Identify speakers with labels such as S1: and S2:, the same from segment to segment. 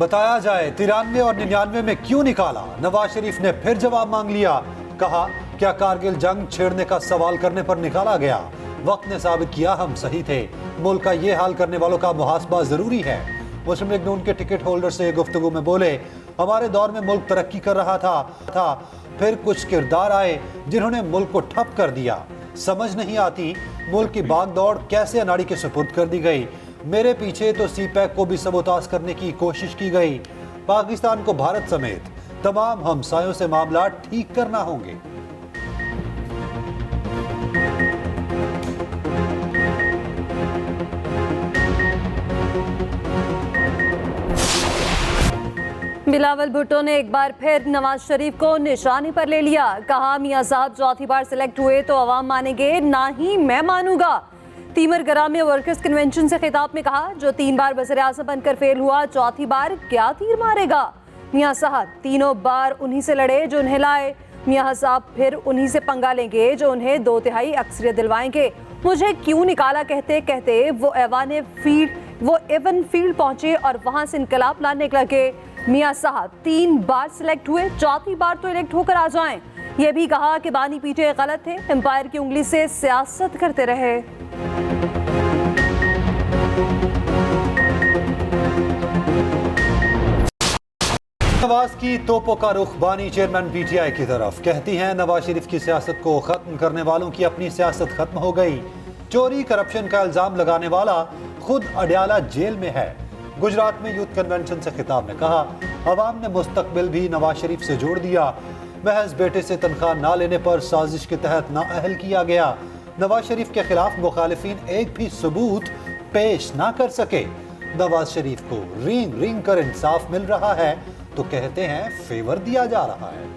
S1: बताया जाए 93 और 99 में क्यों निकाला। नवाज शरीफ ने फिर जवाब मांग लिया। कहा क्या कारगिल जंग छेड़ने का सवाल करने पर निकाला गया। वक्त ने साबित किया हम सही थे। मुल्क का ये हाल करने वालों का मुहासबा जरूरी है। मुस्लिम लीग नून के टिकट होल्डर से गुफ्तगू में बोले, हमारे दौर में मुल्क तरक्की कर रहा था फिर कुछ किरदार आए जिन्होंने मुल्क को ठप कर दिया। समझ नहीं आती मुल्क की भागदौड़ कैसे अनाड़ी के सुपुर्द कर दी गई। मेरे पीछे तो सीपैक को भी सबोताज करने की कोशिश की गई। पाकिस्तान को भारत समेत तमाम हमसायों से मामला ठीक करना होंगे।
S2: बिलावल भुट्टो ने एक बार फिर नवाज शरीफ को निशाने पर ले लिया। कहा मियां साहब चौथी बार सिलेक्ट हुए तो अवाम मानेंगे, ना ही मैं मानूंगा। तीमर गरा में वर्कर्स कन्वेंशन से खिताब में कहा, जो 3 बार वज़ीर आज़म बनकर फेल हुआ, चौथी बार क्या तीर मारेगा। मियां साहब तीनों बार उन्हीं से लड़े जो उन्हें लाए। मियां साहब फिर उन्हीं से पंगा लेंगे जो उन्हें 2/3 अक्सरियत दिलवाएंगे। मुझे क्यों निकाला कहते कहते वो एवन फील्ड पहुंचे और वहां से इनकलाब लाने लगे। मियां साहब 3 बार सिलेक्ट हुए, चौथी बार तो इलेक्ट होकर आ जाएं। यह भी कहा कि बानी पीटे गलत थे, एम्पायर की उंगली से सियासत करते रहे।
S1: नवाज की तोपों का रुख बानी चेयरमैन पीटीआई की तरफ। कहती हैं नवाज शरीफ की सियासत को खत्म करने वालों की अपनी सियासत खत्म हो गई। चोरी करप्शन का इल्जाम लगाने वाला खुद अडयाला जेल में है। गुजरात में यूथ कन्वेंशन से खिताब में कहा, अवाम ने मुस्तकबिल भी नवाज शरीफ से जोड़ दिया। महज बेटे से तनख्वाह ना लेने पर साजिश के तहत नाअहल किया गया। नवाज शरीफ के खिलाफ मुखालिफिन एक भी सबूत पेश ना कर सके। नवाज शरीफ को रिंग रिंग कर इंसाफ मिल रहा है तो कहते हैं फेवर दिया जा रहा है।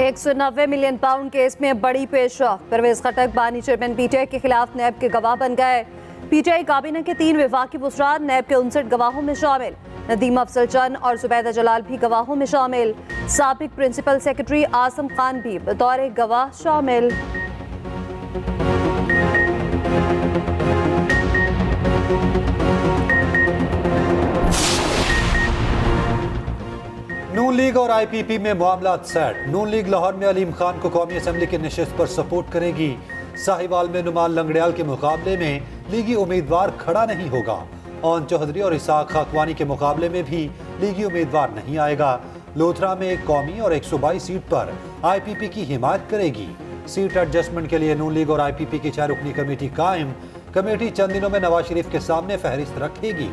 S2: 190 मिलियन पाउंड केस में बड़ी पेशरफ। परवेज खटक बानी चेयरमैन पीटीआई के खिलाफ नैब के गवाह बन गए। पीटीआई काबीना के 3 वफाकी वज़रात नैब के 59 गवाहों में शामिल। नदीम अफजल चंद और जुबैदा जलाल भी गवाहों में शामिल। साबिक प्रिंसिपल सेक्रेटरी आसम खान भी बतौर गवाह शामिल।
S1: नून लीग और आईपीपी में मामला सेट। नून लीग लाहौर में अलीम खान को कौमी असम्बली की नशिस्त पर सपोर्ट करेगी। साहिवाल में नुमान लंगड़ियाल के मुकाबले में लीगी उम्मीदवार खड़ा नहीं होगा। ओन चौधरी और इसाक खाकवानी के मुकाबले में भी लीगी उम्मीदवार नहीं आएगा। लोथरा में एक कौमी और 122 सीट पर आईपीपी की हिमायत करेगी। सीट एडजस्टमेंट के लिए नून लीग और आईपीपी की 4 रुकनी कमेटी कायम। कमेटी चंद दिनों में नवाज शरीफ के सामने फहरिस्त रखेगी।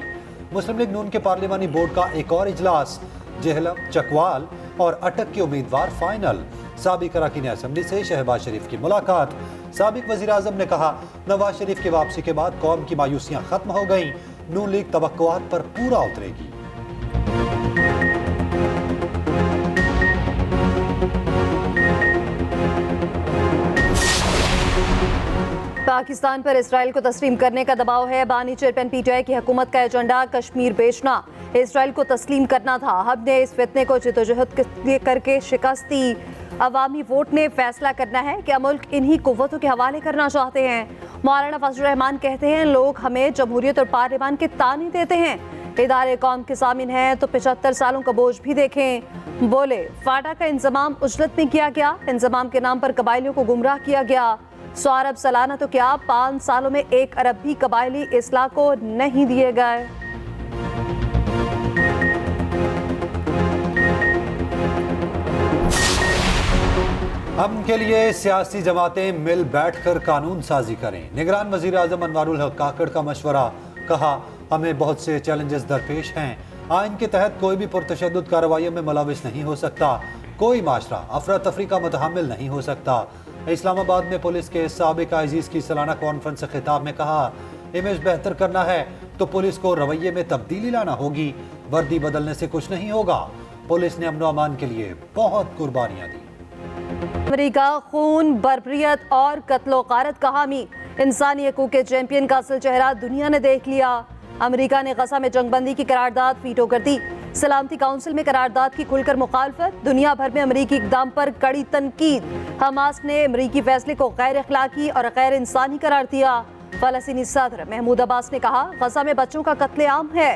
S1: मुस्लिम लीग नून के पार्लिमानी बोर्ड का एक और इजलास। जहलम, चकवाल और अटक के उम्मीदवार फाइनल। साबिक अरकान असेंबली से शहबाज शरीफ की मुलाकात। साबिक वजीर आजम ने कहा, नवाज शरीफ की वापसी के बाद कौम की मायूसियां खत्म हो गईं। नून लीग तवक्कुआत पर पूरा उतरेगी।
S2: पाकिस्तान पर इसराइल को तस्लीम करने का दबाव है। बानी चेयरमैन पीटीआई की हुकूमत का एजेंडा कश्मीर बेचना, इसराइल को तस्लीम करना था। हमने इस फितने को जिद्दोजहद करके शिकस्त दी। अवामी वोट ने फैसला करना है कि मुल्क इन्हीं कुव्वतों के हवाले करना चाहते हैं। मौलाना फजलुर रहमान कहते हैं, लोग हमें जमहूरियत और पार्लियामान के ताने देते हैं। इदारे कौम के सामिन हैं तो 75 सालों का बोझ भी देखें। बोले, फाटा का इंतजाम उजलत में किया गया। इंतजाम के नाम पर कबायलियों को गुमराह किया गया। 100 अरब सालाना तो क्या 5 सालों में 1 अरब भी कबायली इस्लाह को नहीं दिए गए।
S1: हम के लिए सियासी जमातें मिल बैठकर कानून साजी करें। निगरान वजीर आजम अनवारुल हक काकड़ का मशवरा। कहा, हमें बहुत से चैलेंजेस दरपेश हैं। आइन के तहत कोई भी पुरतशद्दुद कार्रवाइयों में मुलविस नहीं हो सकता। कोई माशरा अफरा तफरी का मुतहम्मिल नहीं हो सकता। इस्लामाबाद में पुलिस के साबिक आईजीज की सालाना कॉन्फ्रेंस से खिताब में कहा, इमेज बेहतर करना है तो पुलिस को रवैये में तब्दीली लाना होगी। वर्दी बदलने से कुछ नहीं होगा। पुलिस ने अमन अमान के लिए बहुत कुर्बानियां दी।
S2: अमेरिका खून, बर्बरियत और कत्लो गारत का हामी। इंसानी हकूक के चैंपियन का असल चेहरा दुनिया ने देख लिया। अमेरिका ने गजा में जंगबंदी की करारदाद वीटो कर दी। सलामती काउंसिल में करारदाद की खुलकर मुखालफत। दुनिया भर में अमेरिकी इकदाम पर कड़ी तनकीद। हमास ने अमरीकी फैसले को गैर अखलाकी और गैर इंसानी करार दिया। फलस्तीनी सदर महमूद अब्बास ने कहा, गजा में बच्चों का कत्लेआम है।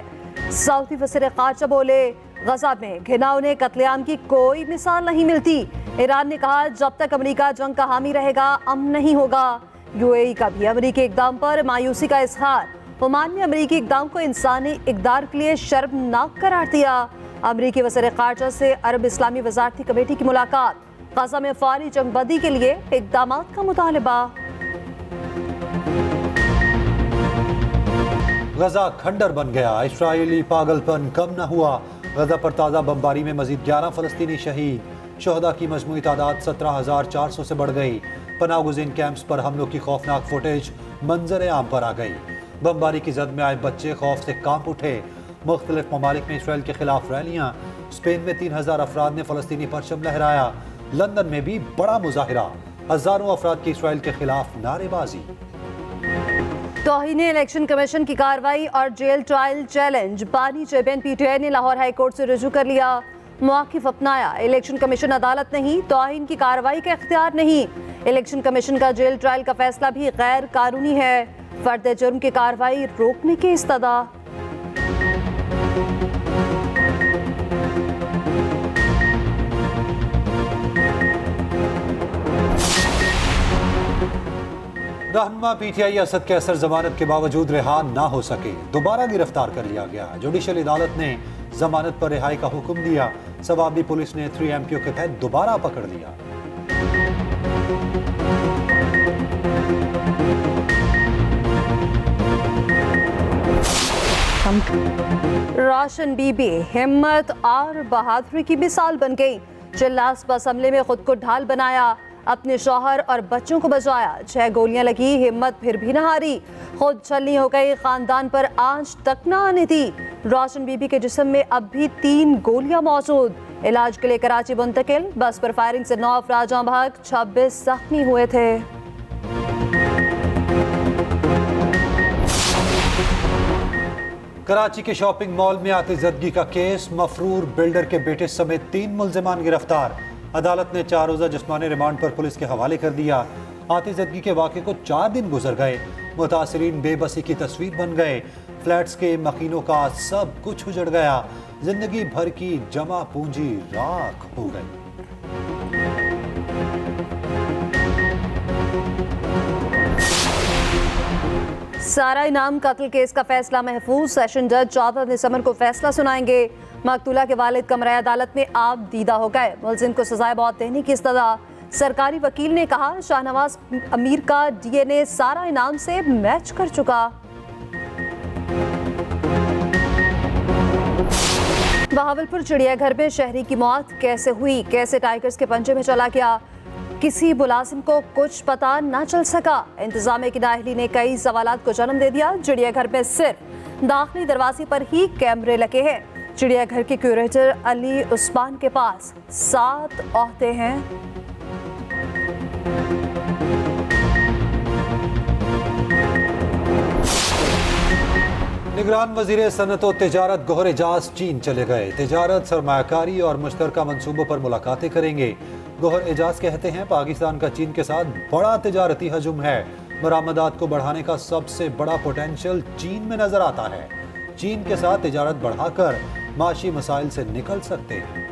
S2: सऊदी वज़ीर ख़ारजा बोले, गजा में घिनौने कत्लेआम की कोई मिसाल नहीं मिलती। ईरान ने कहा, जब तक अमरीका जंग का हामी रहेगा अमन नहीं होगा। यूएई का भी अमरीकी इक़दाम पर मायूसी का इजहार। ओमान ने अमरीकी इक़दाम को इंसानी इक़दार के लिए शर्मनाक करार दिया। अमरीकी वज़ीर ख़ारजा से अरब इस्लामी वज़ारती कमेटी की मुलाकात। गजा में फौरी जंगबंदी के लिए इक़दाम का मुतालबा।
S1: गजा खंडर बन गया, इस्राएली पागलपन कम न हुआ। गजा पर ताज़ा बमबारी में मजीद 11 फलस्तीनी शहीद। शहदा की मजमूई तादाद 17,400 से बढ़ गई। पनाह गुज़ीन कैंप्स पर हमलों की खौफनाक फुटेज मंजर आम पर आ गई। बमबारी की जद में आए बच्चे खौफ से कांप उठे। मुख्तलिफ ममालिक में इसराइल के खिलाफ रैलियाँ। स्पेन में 3,000 अफराद ने फलस्तीनी परचम लहराया। लंदन में भी बड़ा मुजाहिरा। हजारों अफराद की इसराइल के खिलाफ नारेबाजी।
S2: तौहीन इलेक्शन कमीशन की कार्रवाई और जेल ट्रायल चैलेंज। बानी चेयरमैन पीटीआई ने लाहौर हाई कोर्ट से रुजू कर लिया। मौक़िफ़ अपनाया, इलेक्शन कमीशन अदालत नहीं, तौहीन की कार्रवाई का इख्तियार नहीं। इलेक्शन कमीशन का जेल ट्रायल का फैसला भी गैर कानूनी है। फर्द जुर्म की कार्रवाई रोकने की इस्तदा।
S1: रहनुमा पीटीआई असद के असर जमानत के बावजूद रिहा ना हो सके, दोबारा गिरफ्तार कर लिया गया। जुडिशल अदालत ने जमानत पर रिहाई का हुक्म दिया। सवाबी पुलिस ने 3MQ के तहत दोबारा पकड़ लिया।
S2: रोशन बीबी हिम्मत और बहादुरी की मिसाल बन गई। चिल्लास बस हमले में खुद को ढाल बनाया, अपने शौहर और बच्चों को बचाया। 6 गोलियां लगी, हिम्मत फिर भी न हारी। खुद छलनी हो गई, खानदान पर आंच तक न आने दी। रोशन बीबी के जिस्म में अब भी 3 गोलियां मौजूद। इलाज के लिए कराची मुंतकिल। बस पर फायरिंग से 9 अफराद जाँ बहक, 26 जख्मी हुए थे।
S1: कराची के शॉपिंग मॉल में आतिशज़दगी का केस। मफरूर बिल्डर के बेटे समेत 3 मुल्जिमान गिरफ्तार। अदालत ने 4 रोज़ा जिस्मानी रिमांड पर पुलिस के हवाले कर दिया। आतिशज़दगी के वाक़े को 4 दिन गुजर गए। मुतासिरीन बेबसी की तस्वीर बन गए। फ्लैट्स के मकीनों का सब कुछ उजड़ गया। जिंदगी भर की जमा पूंजी राख हो गई।
S2: सारा इनाम कत्ल केस का फैसला महफूज। सेशन जज 14 दिसंबर को फैसला सुनाएंगे। मकतूला के वालिद कमरा अदालत में आप दीदा हो गए। मुलजिम को सजाए मौत देने की इस्तदा। सरकारी वकील ने कहा, शाहनवाज अमीर का DNA सारा इनाम से मैच कर चुका। बहावलपुर चिड़ियाघर में शहरी की मौत कैसे हुई, कैसे टाइगर्स के पंजे में चला गया, किसी मुलाजिम को कुछ पता न चल सका। इंतजामिया की नाअहली ने कई सवालात को जन्म दे दिया। चिड़ियाघर में सिर्फ दाखिली दरवाजे पर ही कैमरे लगे हैं। चिड़ियाघर के क्यूरेटर अली उस्मान के पास 7 ओहदे हैं।
S1: निगरान वजीर सनत और तिजारत गोहर एजाज चीन चले गए। तिजारत, सरमायाकारी और मुश्तरका मंसूबों पर मुलाकातें करेंगे। गोहर एजाज कहते हैं, पाकिस्तान का चीन के साथ बड़ा तिजारती हजूम है। बरामदात को बढ़ाने का सबसे बड़ा पोटेंशियल चीन में नजर आता है। चीन के साथ तिजारत बढ़ाकर माशी मसाइल से निकल सकते हैं।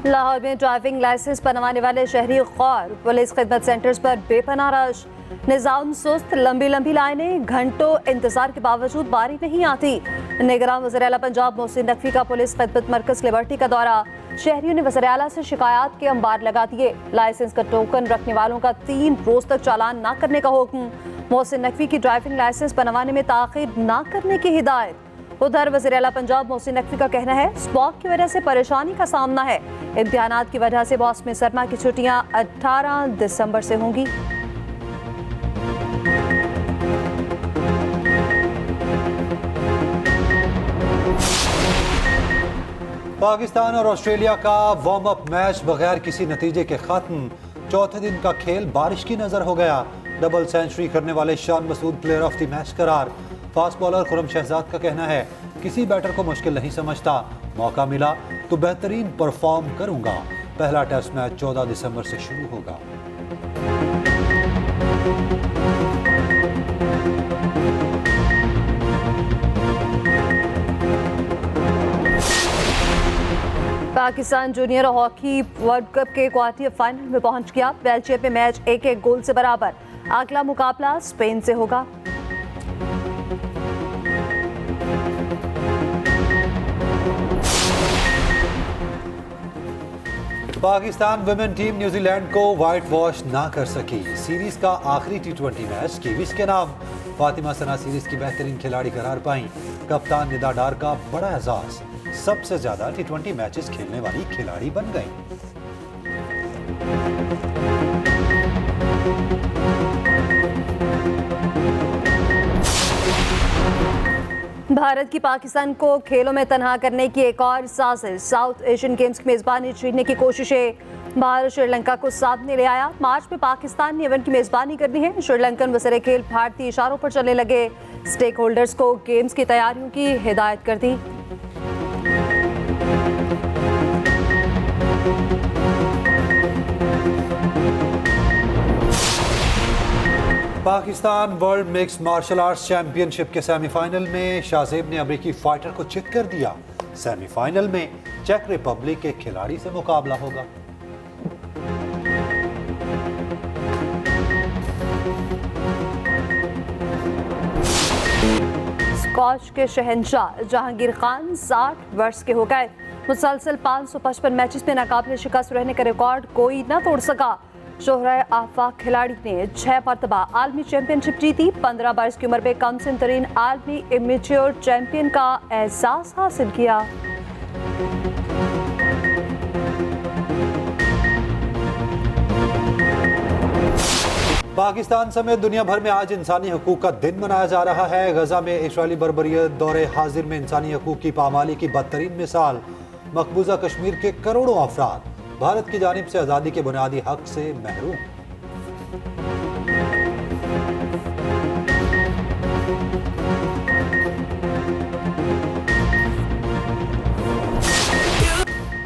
S2: लाहौर में ड्राइविंग लाइसेंस बनवाने वाले शहरी खौर। पुलिस खिदमत सेंटर्स पर बेपनाह रश। निज़ाम सुस्त, लंबी लंबी लाइनें, घंटों इंतजार के बावजूद बारी नहीं आती। निगरान वज़ीर आला पंजाब मोहसिन नकवी का पुलिस खिदमत मरकज लिबर्टी का दौरा। शहरियों ने वज़ीर आला से शिकायत के अंबार लगा दिए। लाइसेंस का टोकन रखने वालों का 3 रोज तक चालान न करने का हुक्म। मोहसिन नकवी की ड्राइविंग लाइसेंस बनवाने में ताख़ीर न करने की हिदायत। उधर वज़ीर आला पंजाब मोहसिन नकवी का कहना है, स्मॉग की वजह से परेशानी का सामना है। इम्तिहानात की वजह से मौसम सरमा की छुट्टियां 18 दिसंबर से होंगी।
S1: पाकिस्तान और ऑस्ट्रेलिया का वार्म अप मैच बगैर किसी नतीजे के खत्म। चौथे दिन का खेल बारिश की नजर हो गया। डबल सेंचुरी करने वाले Shan Masood player of the match करार। फास्ट बॉलर खुरम शहजाद का कहना है, किसी बैटर को मुश्किल नहीं समझता, मौका मिला तो बेहतरीन परफॉर्म करूंगा। पहला टेस्ट मैच 14 दिसंबर से शुरू होगा।
S2: Pakistan junior hockey world cup के क्वार्टर फाइनल में पहुंच गया। बेल्जियम में मैच 1-1 गोल से बराबर। अगला मुकाबला स्पेन से होगा।
S1: पाकिस्तान वुमेन टीम न्यूजीलैंड को व्हाइट वॉश ना कर सकी। सीरीज का आखिरी T20 मैच किवीज के नाम। फातिमा सना सीरीज की बेहतरीन खिलाड़ी करार पाई। कप्तान निदा डार का बड़ा एजाज, सबसे ज्यादा T20 मैचेस खेलने वाली खिलाड़ी बन गई।
S2: भारत की पाकिस्तान को खेलों में तनहा करने की एक और साजिश। साउथ एशियन गेम्स की मेजबानी छीनने की कोशिशें। भारत श्रीलंका को सामने ले आया। मार्च में पाकिस्तान ने इवेंट की मेजबानी करनी है। श्रीलंकन वज़ीर खेल भारतीय इशारों पर चलने लगे। स्टेक होल्डर्स को गेम्स की तैयारियों की हिदायत कर दी।
S1: Pakistan world mix martial arts championship के सेमीफाइनल में शाहजेब ने अमेरिकी फाइटर को चित कर दिया। सेमीफाइनल में चेक रिपब्लिक के खिलाड़ी से मुकाबला होगा।
S2: स्कॉच के शहंशाह जहांगीर खान 60 वर्ष के हो गए। मुसलसल 555 मैचेस में नाकाबिले शिकस्त रहने का रिकॉर्ड कोई न तोड़ सका। शोहरा आफाक खिलाड़ी ने 6 मरतबा आलमी चैंपियनशिप जीती। 15 वर्ष की उम्र में कम से तरीन आलमी इमेच्योर चैंपियन का एहसास हासिल किया।
S1: पाकिस्तान समेत दुनिया भर में आज इंसानी हकूक का दिन मनाया जा रहा है। गजा में इजरायली बर्बरियत दौरे हाजिर में इंसानी हकूक की पामाली की बदतरीन मिसाल। मकबूजा कश्मीर के करोड़ों अफराद भारत की जानिब से आज़ादी के बुनियादी हक से महरूम।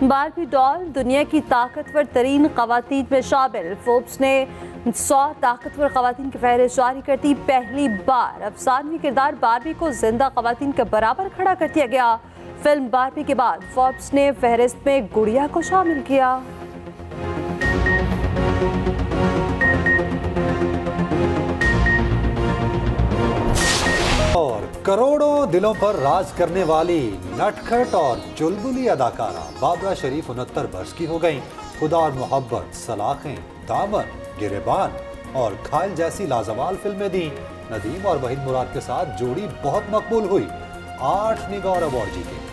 S2: बारबी डॉल दुनिया की ताकतवर तरीन खवातीन में शामिल। फोर्ब्स ने 100 ताकतवर खवातीन की फहरिस्त जारी कर दी। पहली बार अफसानवी किरदार बारबी को जिंदा खवातीन के बराबर खड़ा कर दिया गया। फिल्म बारबी के बाद फोर्ब्स ने फहरिस्त में गुड़िया को शामिल किया।
S1: और करोड़ों दिलों पर राज करने वाली नटखट और चुलबुली अदाकारा बाबरा शरीफ 69 वर्ष की हो गईं। खुदा और मोहब्बत, सलाखें, दामन, गिरेबान और खाइल जैसी लाजवाल फिल्में दी। नदीम और वहीद मुराद के साथ जोड़ी बहुत मकबूल हुई। 8 निगार अवार्ड जीते।